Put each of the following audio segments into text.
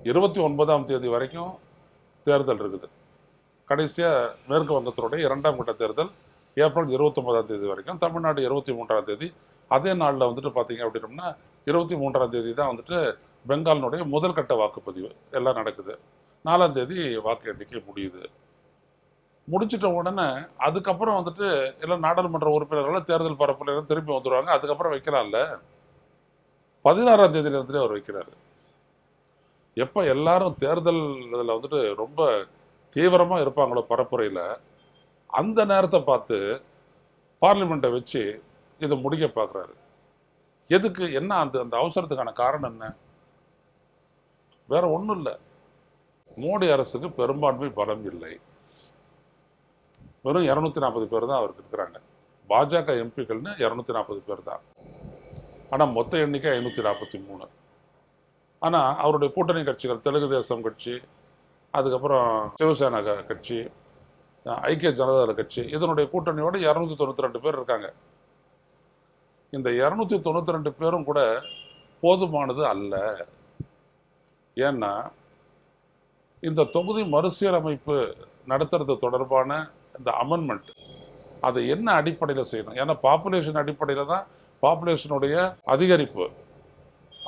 29ஆம் தேதி வரைக்கும் தேர்தல் இருக்குது. கடைசியாக மேற்கு வங்கத்தினுடைய 2ஆம் கட்ட தேர்தல் ஏப்ரல் 29ஆம் தேதி வரைக்கும், தமிழ்நாடு 23ஆம் தேதி. அதே நாளில் வந்துட்டு பார்த்தீங்க அப்படின்னோம்னா 23ஆம் தேதி தான் வந்துட்டு பெங்காலினுடைய முதல் கட்ட வாக்குப்பதிவு எல்லாம் நடக்குது. 4ஆம் தேதி வாக்கு எண்ணிக்கை முடியுது. முடிச்சிட்ட உடனே அதுக்கப்புறம் வந்துட்டு எல்லாம் நாடாளுமன்ற உறுப்பினர்கள் தேர்தல் பரப்புல திருப்பி வந்துடுவாங்க. அதுக்கப்புறம் வைக்கலாம்ல. 16ஆம் தேதியிலிருந்தே அவர் வைக்கிறாரு. எப்போ எல்லாரும் தேர்தல் இதில் வந்துட்டு ரொம்ப தீவிரமாக இருப்பாங்களோ பரப்புரையில், அந்த நேரத்தை பார்த்து பார்லிமெண்ட்டை வச்சு இதை முடிக்க பார்க்குறாரு. எதுக்கு? என்ன அந்த அந்த அவசரத்துக்கான காரணம் என்ன? வேற ஒன்றும் இல்லை. மோடி அரசுக்கு பெரும்பான்மை பலம் இல்லை. வெறும் 240 பேர் தான் அவருக்கு இருக்கிறாங்க. பாஜக எம்பிக்கள்னு 240 பேர் தான். ஆனால் மொத்த எண்ணிக்கை 543. ஆனால் அவருடைய கூட்டணி கட்சிகள் தெலுங்கு தேசம் கட்சி, அதுக்கப்புறம் சிவசேனா கட்சி, ஐக்கிய ஜனதாதள கட்சி, இதனுடைய கூட்டணியோட 292 பேர் இருக்காங்க. இந்த 292 பேரும் கூட போதுமானது அல்ல. ஏன்னா இந்த தொகுதி மறுசீரமைப்பு நடத்துறது தொடர்பான இந்த அமெண்ட்மெண்ட் அதை என்ன அடிப்படையில் செய்யணும்? ஏன்னா பாப்புலேஷன் அடிப்படையில் தான் பாப்புலேஷனுடைய அதிகரிப்பு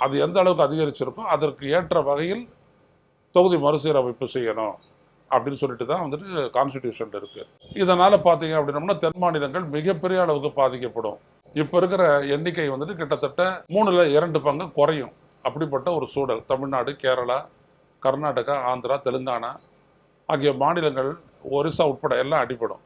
அது எந்த அளவுக்கு அதிகரிச்சிருக்கோ அதற்கு ஏற்ற வகையில் தொகுதி மறுசீரமைப்பு செய்யணும் அப்படின்னு சொல்லிட்டு தான் வந்துட்டு கான்ஸ்டிடியூஷன் இருக்கு. இதனால பார்த்தீங்க அப்படின்னோம்னா தென் மாநிலங்கள் மிகப்பெரிய அளவுக்கு பாதிக்கப்படும். இப்போ இருக்கிற எண்ணிக்கை வந்துட்டு கிட்டத்தட்ட 3/2 பங்கு குறையும். அப்படிப்பட்ட ஒரு சூழல் தமிழ்நாடு, கேரளா, கர்நாடகா, ஆந்திரா, தெலுங்கானா ஆகிய மாநிலங்கள், ஒரிசா உட்பட எல்லாம் அடிபடும்.